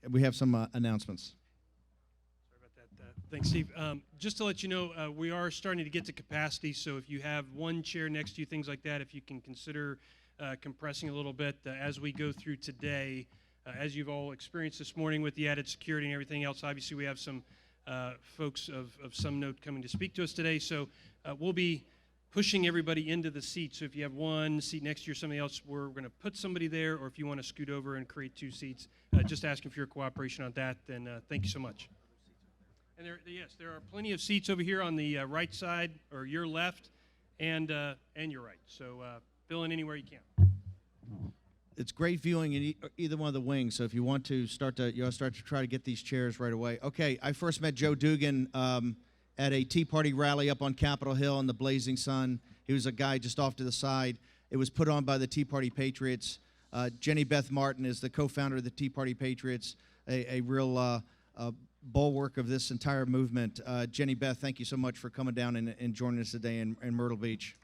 we have some announcements. Sorry about that. Thanks, Steve. Just to let you know, we are starting to get to capacity, so if you have one chair next to you, things like that, if you can consider compressing a little bit as we go through today. As you've all experienced this morning with the added security and everything else, obviously we have some folks of some note coming to speak to us today, so we'll be pushing everybody into the seat. So if you have one seat next to you or somebody else, we're going to put somebody there, or if you want to scoot over and create two seats, just asking for your cooperation on that, then thank you so much. And there are plenty of seats over here on the right side, or your left, and your right. So fill in anywhere you can. It's great viewing in either one of the wings, so if you want to start to try to get these chairs right away. Okay, I first met Joe Dugan at a Tea Party rally up on Capitol Hill in the blazing sun. He was a guy just off to the side. It was put on by the Tea Party Patriots. Jenny Beth Martin is the co-founder of the Tea Party Patriots, a real bulwark of this entire movement. Jenny Beth, thank you so much for coming down and joining us today in Myrtle Beach.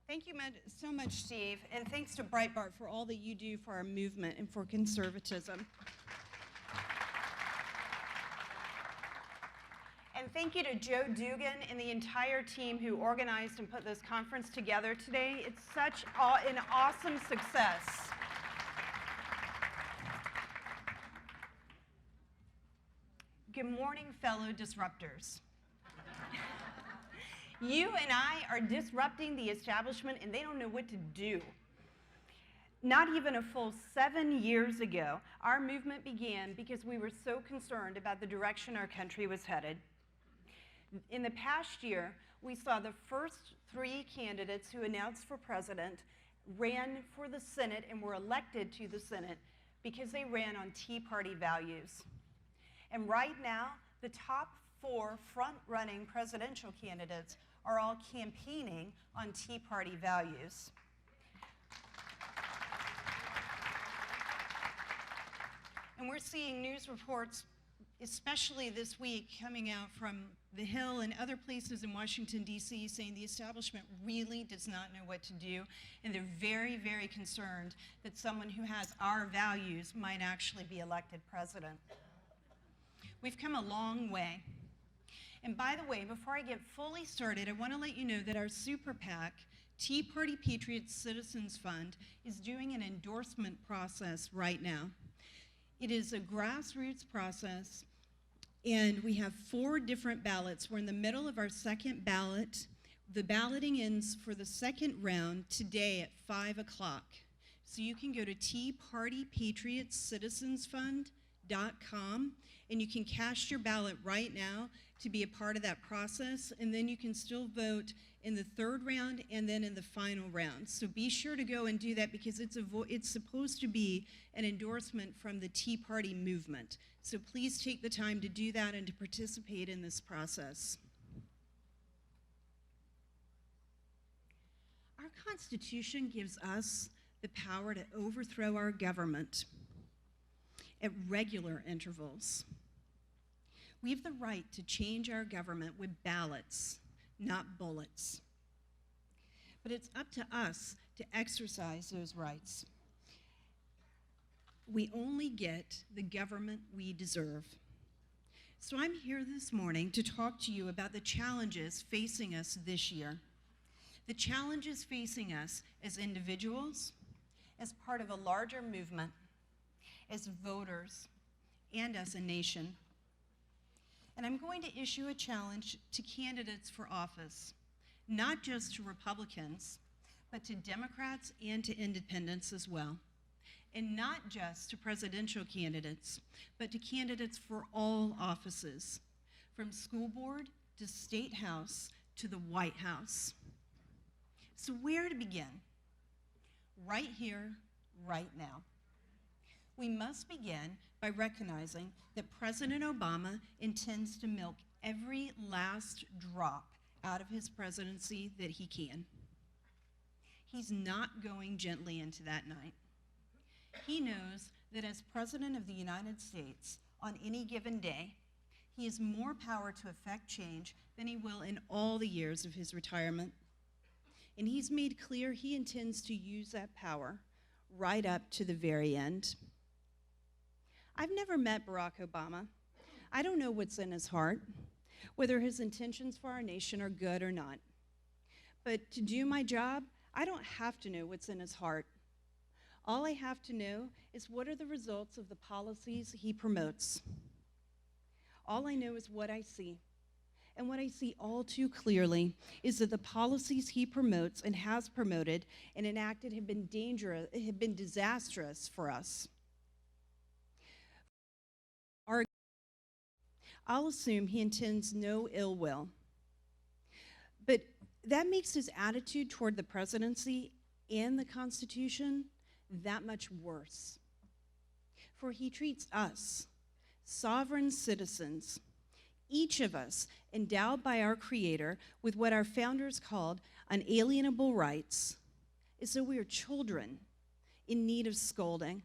Thank you so much, Steve, and thanks to Breitbart for all that you do for our movement and for conservatism. And thank you to Joe Dugan and the entire team who organized and put this conference together today. It's such an awesome success. Good morning, fellow disruptors. You and I are disrupting the establishment, and they don't know what to do. Not even a full 7 years ago, our movement began because we were so concerned about the direction our country was headed. In the past year, we saw the first 3 candidates who announced for president ran for the Senate and were elected to the Senate because they ran on Tea Party values. And right now, the top 4 front-running presidential candidates are all campaigning on Tea Party values. And we're seeing news reports, especially this week, coming out from the Hill and other places in Washington, D.C., saying the establishment really does not know what to do, and they're very, very concerned that someone who has our values might actually be elected president. We've come a long way. And by the way, before I get fully started, I want to let you know that our super PAC, Tea Party Patriots Citizens Fund, is doing an endorsement process right now. It is a grassroots process, and we have 4 different ballots. We're in the middle of our second ballot. The balloting ends for the second round today at 5 o'clock. So you can go to teapartypatriotscitizensfund.com, and you can cast your ballot right now to be a part of that process, and then you can still vote in the 3rd round and then in the final round. So be sure to go and do that, because it's supposed to be an endorsement from the Tea Party movement. So please take the time to do that and to participate in this process. Our Constitution gives us the power to overthrow our government at regular intervals. We have the right to change our government with ballots, not bullets. But it's up to us to exercise those rights. We only get the government we deserve. So I'm here this morning to talk to you about the challenges facing us this year. The challenges facing us as individuals, as part of a larger movement, as voters, and as a nation. And I'm going to issue a challenge to candidates for office, not just to Republicans, but to Democrats and to independents as well. And not just to presidential candidates, but to candidates for all offices, from school board to state house to the White House. So where to begin? Right here, right now. We must begin by recognizing that President Obama intends to milk every last drop out of his presidency that he can. He's not going gently into that night. He knows that as President of the United States, on any given day, He has more power to effect change than he will in all the years of his retirement. And he's made clear he intends to use that power right up to the very end. I've never met Barack Obama. I don't know what's in his heart, whether his intentions for our nation are good or not. But to do my job, I don't have to know what's in his heart. All I have to know is what are the results of the policies he promotes. All I know is what I see. And what I see all too clearly is that the policies he promotes and has promoted and enacted have been dangerous, have been disastrous for us. I'll assume he intends no ill will. But that makes his attitude toward the presidency and the Constitution that much worse. For he treats us, sovereign citizens, each of us endowed by our Creator with what our founders called unalienable rights, as though we are children in need of scolding.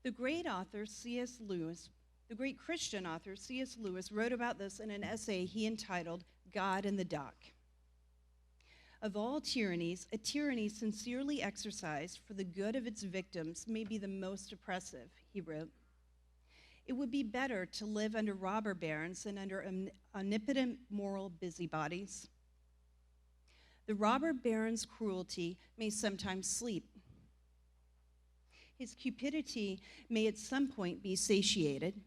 The great Christian author C.S. Lewis wrote about this in an essay he entitled God in the Dock. Of all tyrannies, a tyranny sincerely exercised for the good of its victims may be the most oppressive, he wrote. It would be better to live under robber barons than under omnipotent moral busybodies. The robber baron's cruelty may sometimes sleep. His cupidity may at some point be satiated.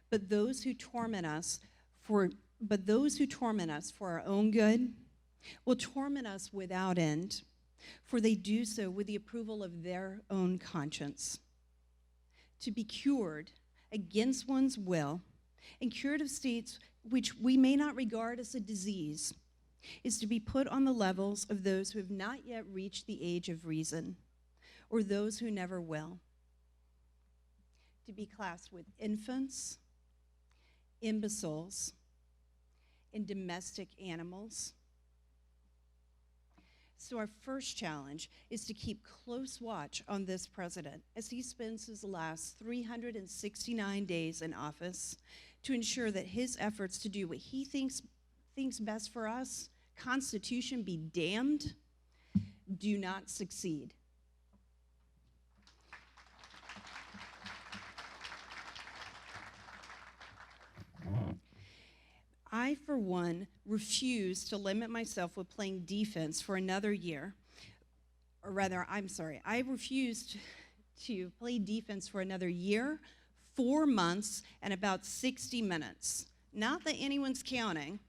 But those who torment us for our own good will torment us without end, for they do so with the approval of their own conscience. To be cured against one's will and cured of states which we may not regard as a disease is to be put on the levels of those who have not yet reached the age of reason, or those who never will. To be classed with infants, imbeciles, and domestic animals. So our first challenge is to keep close watch on this president as he spends his last 369 days in office to ensure that his efforts to do what he thinks best for us, Constitution be damned, do not succeed. I, for one, refuse to limit myself with playing defense for another year. Or rather, I refuse to play defense for another year, 4 months, and about 60 minutes. Not that anyone's counting.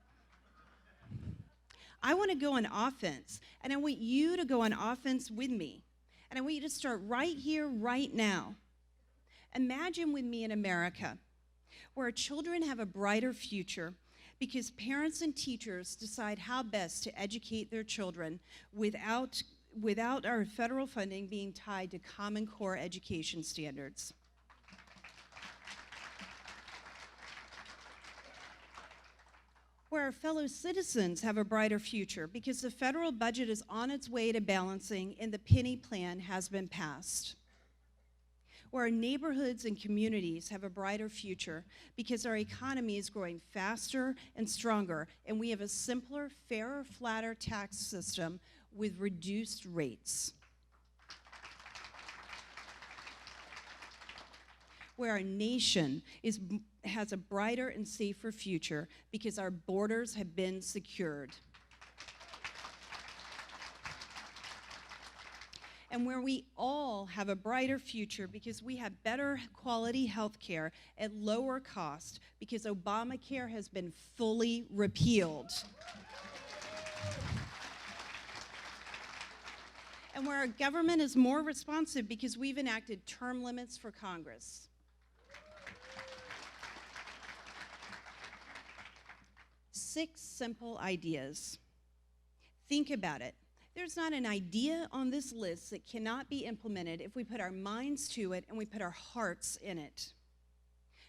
I want to go on offense, and I want you to go on offense with me. And I want you to start right here, right now. Imagine with me in America, where our children have a brighter future because parents and teachers decide how best to educate their children without our federal funding being tied to Common Core education standards. Where our fellow citizens have a brighter future because the federal budget is on its way to balancing and the penny plan has been passed. Where our neighborhoods and communities have a brighter future because our economy is growing faster and stronger, and we have a simpler, fairer, flatter tax system with reduced rates. Where our nation has a brighter and safer future because our borders have been secured. And where we all have a brighter future because we have better quality health care at lower cost because Obamacare has been fully repealed. And where our government is more responsive because we've enacted term limits for Congress. 6 simple ideas. Think about it. There's not an idea on this list that cannot be implemented if we put our minds to it and we put our hearts in it.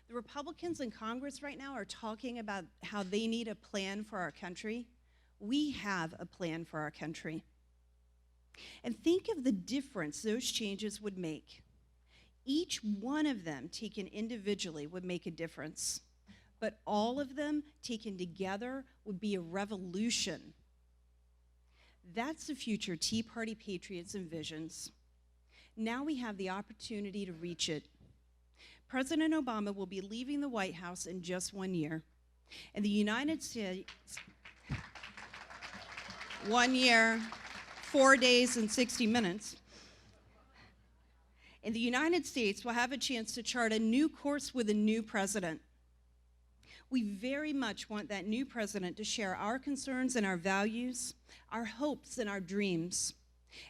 The Republicans in Congress right now are talking about how they need a plan for our country. We have a plan for our country. And think of the difference those changes would make. Each one of them taken individually would make a difference, but all of them taken together would be a revolution. That's the future Tea Party Patriots envisions. Now we have the opportunity to reach it. President Obama will be leaving the White House in just 1 year, and the United States, 1 year, 4 days, and 60 minutes, and the United States will have a chance to chart a new course with a new president. We very much want that new president to share our concerns and our values, our hopes and our dreams.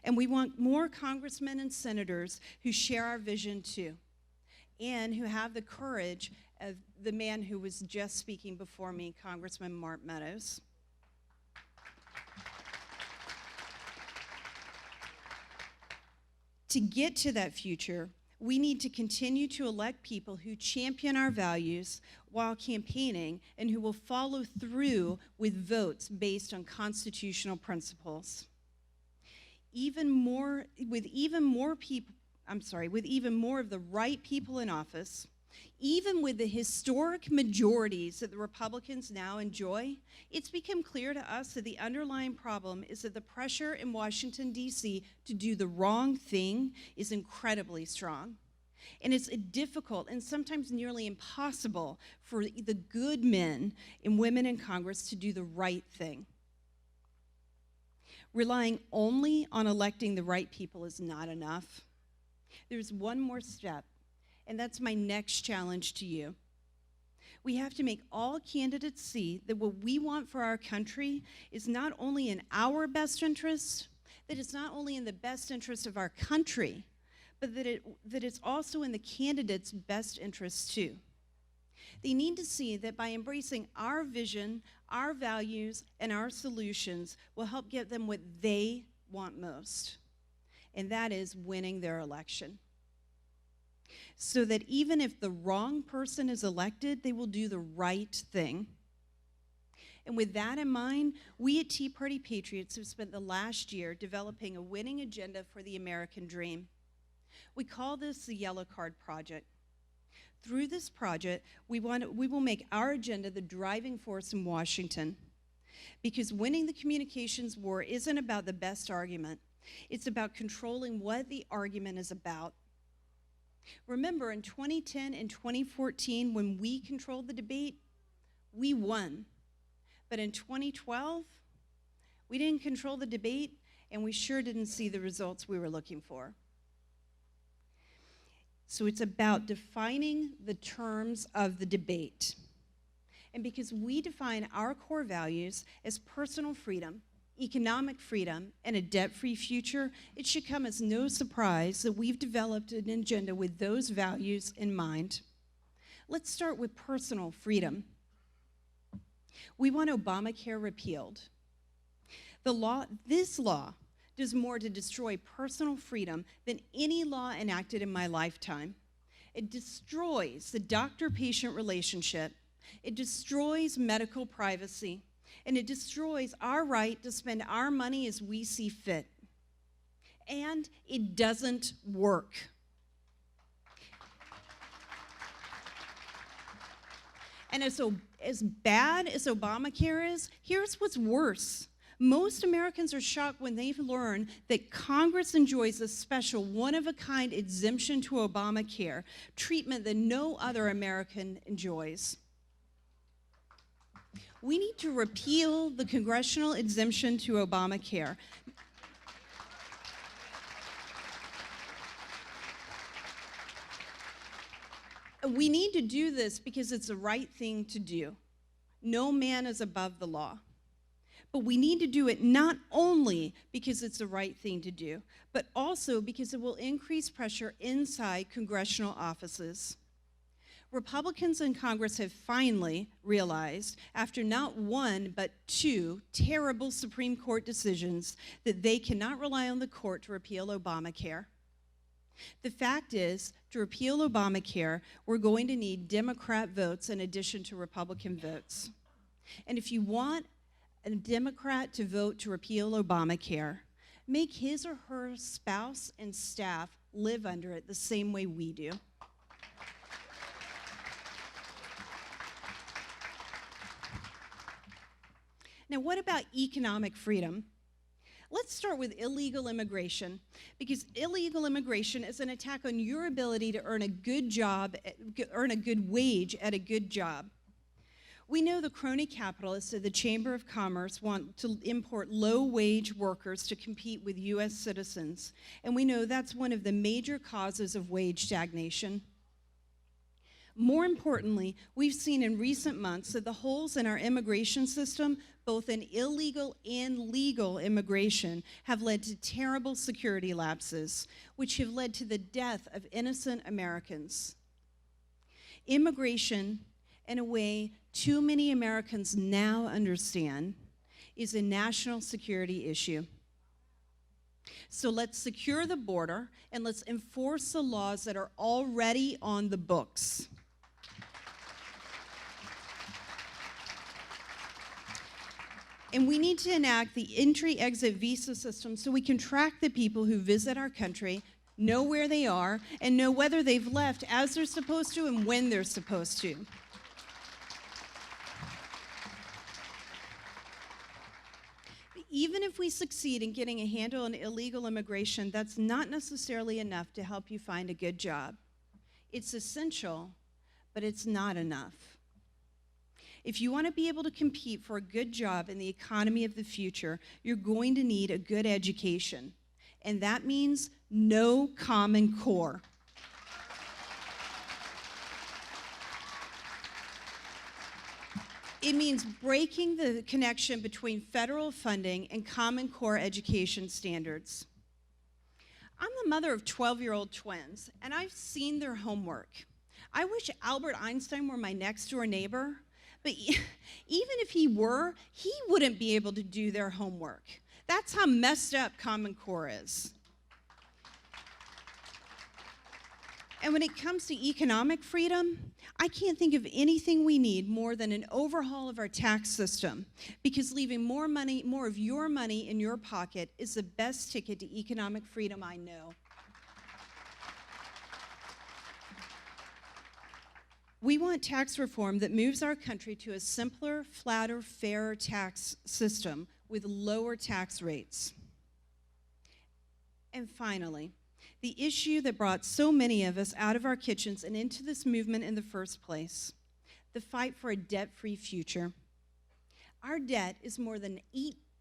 And we want more congressmen and senators who share our vision too, and who have the courage of the man who was just speaking before me, Congressman Mark Meadows. To get to that future, we need to continue to elect people who champion our values while campaigning and who will follow through with votes based on constitutional principles. With even more of the right people in office, even with the historic majorities that the Republicans now enjoy, it's become clear to us that the underlying problem is that the pressure in Washington, D.C. to do the wrong thing is incredibly strong. And it's difficult and sometimes nearly impossible for the good men and women in Congress to do the right thing. Relying only on electing the right people is not enough. There's one more step, and that's my next challenge to you. We have to make all candidates see that what we want for our country is not only in our best interest, that it's not only in the best interest of our country, but that it's also in the candidate's best interest too. They need to see that by embracing our vision, our values, and our solutions will help get them what they want most, and that is winning their election. So that even if the wrong person is elected, they will do the right thing. And with that in mind, we at Tea Party Patriots have spent the last year developing a winning agenda for the American dream. We call this the Yellow Card Project. Through this project, we will make our agenda the driving force in Washington. Because winning the communications war isn't about the best argument. It's about controlling what the argument is about. Remember, in 2010 and 2014, when we controlled the debate, we won. But in 2012, we didn't control the debate, and we sure didn't see the results we were looking for. So it's about defining the terms of the debate. And because we define our core values as personal freedom, economic freedom, and a debt-free future, it should come as no surprise that we've developed an agenda with those values in mind. Let's start with personal freedom. We want Obamacare repealed. This law does more to destroy personal freedom than any law enacted in my lifetime. It destroys the doctor-patient relationship. It destroys medical privacy. And it destroys our right to spend our money as we see fit. And it doesn't work. And as bad as Obamacare is, here's what's worse. Most Americans are shocked when they learn that Congress enjoys a special one-of-a-kind exemption to Obamacare, treatment that no other American enjoys. We need to repeal the congressional exemption to Obamacare. We need to do this because it's the right thing to do. No man is above the law. But we need to do it not only because it's the right thing to do, but also because it will increase pressure inside congressional offices. Republicans in Congress have finally realized, after not one but two terrible Supreme Court decisions, that they cannot rely on the court to repeal Obamacare. The fact is, to repeal Obamacare, we're going to need Democrat votes in addition to Republican votes. And if you want a Democrat to vote to repeal Obamacare, make his or her spouse and staff live under it the same way we do. Now, what about economic freedom? Let's start with illegal immigration, because illegal immigration is an attack on your ability to earn a good job, earn a good wage at a good job. We know the crony capitalists at the Chamber of Commerce want to import low-wage workers to compete with U.S. citizens, and we know that's one of the major causes of wage stagnation. More importantly, we've seen in recent months that the holes in our immigration system, both in illegal and legal immigration, have led to terrible security lapses, which have led to the death of innocent Americans. Immigration, in a way too many Americans now understand, is a national security issue. So let's secure the border and let's enforce the laws that are already on the books. And we need to enact the entry-exit visa system so we can track the people who visit our country, know where they are, and know whether they've left as they're supposed to and when they're supposed to. Even if we succeed in getting a handle on illegal immigration, that's not necessarily enough to help you find a good job. It's essential, but it's not enough. If you want to be able to compete for a good job in the economy of the future, you're going to need a good education. And that means no Common Core. It means breaking the connection between federal funding and Common Core education standards. I'm the mother of 12-year-old twins, and I've seen their homework. I wish Albert Einstein were my next-door neighbor, but even if he were, he wouldn't be able to do their homework. That's how messed up Common Core is. And when it comes to economic freedom, I can't think of anything we need more than an overhaul of our tax system, because leaving more of your money in your pocket is the best ticket to economic freedom I know. We want tax reform that moves our country to a simpler, flatter, fairer tax system with lower tax rates. And finally, the issue that brought so many of us out of our kitchens and into this movement in the first place, the fight for a debt-free future. Our debt is more than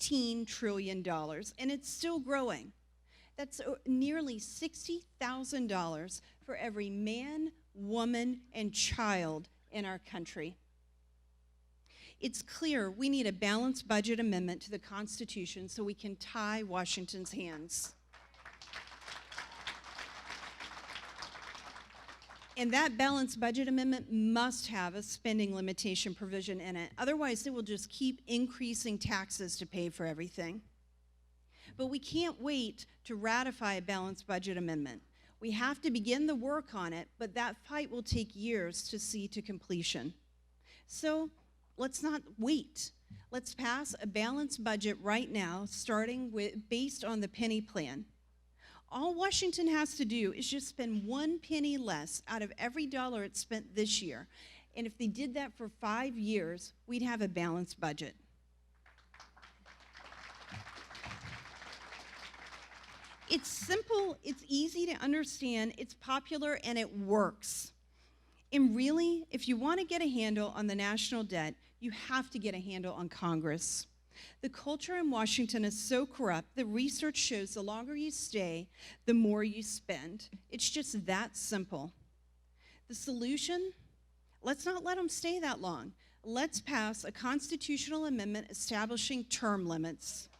$18 trillion, and it's still growing. That's nearly $60,000 for every man, woman, and child in our country. It's clear we need a balanced budget amendment to the Constitution so we can tie Washington's hands. And that balanced budget amendment must have a spending limitation provision in it. Otherwise, it will just keep increasing taxes to pay for everything. But we can't wait to ratify a balanced budget amendment. We have to begin the work on it, but that fight will take years to see to completion. So let's not wait. Let's pass a balanced budget right now, based on the penny plan. All Washington has to do is just spend 1 penny less out of every dollar it spent this year. And if they did that for 5 years, we'd have a balanced budget. It's simple, it's easy to understand, it's popular, and it works. And really, if you want to get a handle on the national debt, you have to get a handle on Congress. The culture in Washington is so corrupt, the research shows the longer you stay, the more you spend. It's just that simple. The solution? Let's not let them stay that long. Let's pass a constitutional amendment establishing term limits.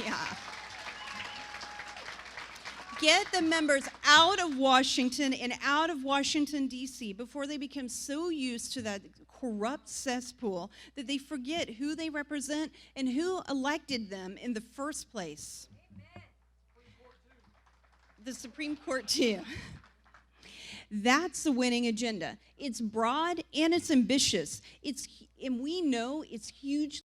Yeah. Get the members out of Washington and out of Washington, D.C. before they become so used to that corrupt cesspool that they forget who they represent and who elected them in the first place. Amen. The Supreme Court, too. That's the winning agenda. It's broad and it's ambitious. And we know it's huge.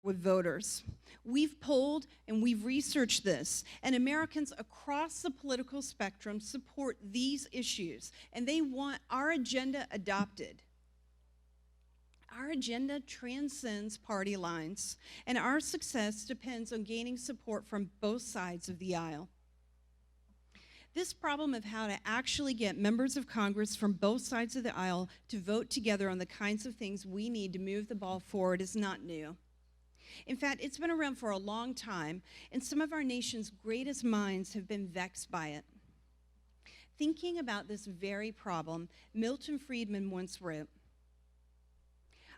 with voters. We've polled and we've researched this, and Americans across the political spectrum support these issues, and they want our agenda adopted. Our agenda transcends party lines, and our success depends on gaining support from both sides of the aisle. This problem of how to actually get members of Congress from both sides of the aisle to vote together on the kinds of things we need to move the ball forward is not new. In fact, it's been around for a long time, and some of our nation's greatest minds have been vexed by it. Thinking about this very problem, Milton Friedman once wrote,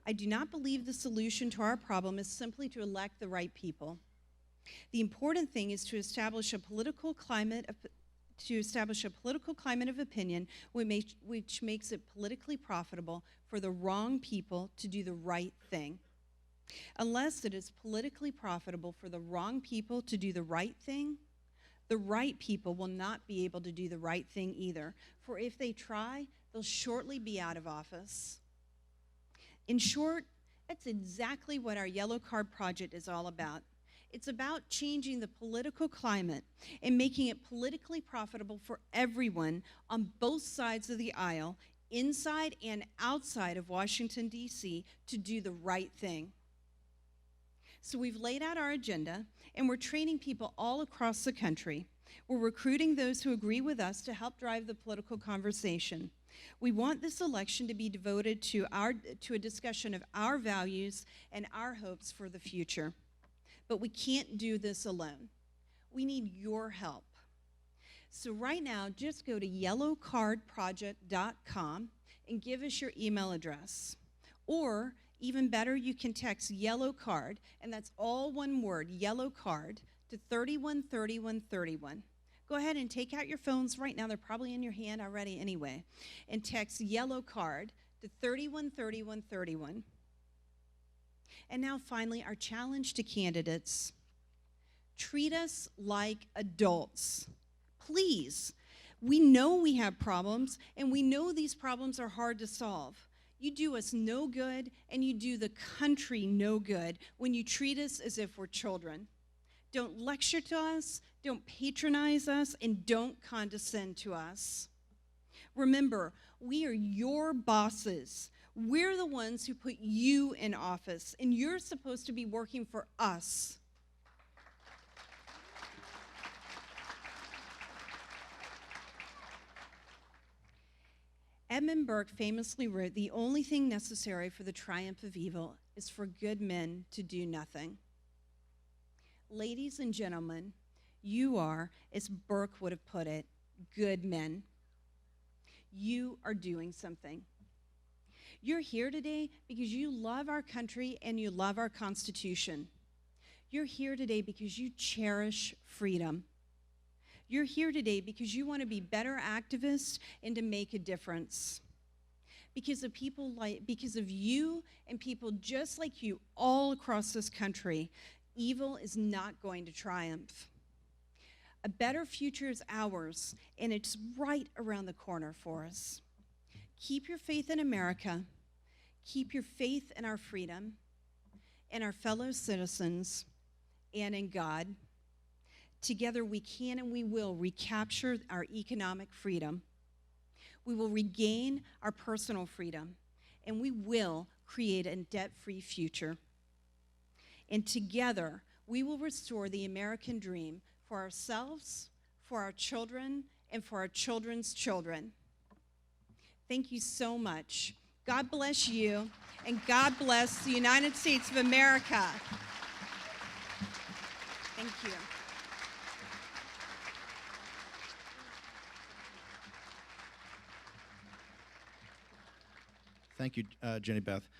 "I do not believe the solution to our problem is simply to elect the right people. The important thing is to establish a political climate of opinion which makes it politically profitable for the wrong people to do the right thing. Unless it is politically profitable for the wrong people to do the right thing, the right people will not be able to do the right thing either. For if they try, they'll shortly be out of office." In short, that's exactly what our Yellow Card Project is all about. It's about changing the political climate and making it politically profitable for everyone on both sides of the aisle, inside and outside of Washington, D.C., to do the right thing. So we've laid out our agenda, and we're training people all across the country. We're recruiting those who agree with us to help drive the political conversation. We want this election to be devoted to a discussion of our values and our hopes for the future. But we can't do this alone. We need your help. So right now, just go to yellowcardproject.com and give us your email address. Or even better, you can text Yellow Card, and that's all one word, Yellow Card, to 313131. Go ahead and take out your phones right now. They're probably in your hand already anyway. And text Yellow Card to 313131. And now finally, our challenge to candidates. Treat us like adults. Please. We know we have problems, and we know these problems are hard to solve. You do us no good, and you do the country no good when you treat us as if we're children. Don't lecture to us, don't patronize us, and don't condescend to us. Remember, we are your bosses. We're the ones who put you in office, and you're supposed to be working for us. Edmund Burke famously wrote, "The only thing necessary for the triumph of evil is for good men to do nothing." Ladies and gentlemen, you are, as Burke would have put it, good men. You are doing something. You're here today because you love our country and you love our Constitution. You're here today because you cherish freedom. You're here today because you want to be better activists and to make a difference. Because of you and people just like you all across this country, evil is not going to triumph. A better future is ours, and it's right around the corner for us. Keep your faith in America. Keep your faith in our freedom, in our fellow citizens, and in God. Together we can and we will recapture our economic freedom. We will regain our personal freedom, and we will create a debt-free future. And together, we will restore the American dream for ourselves, for our children, and for our children's children. Thank you so much. God bless you, and God bless the United States of America. Thank you. Thank you, Jenny Beth.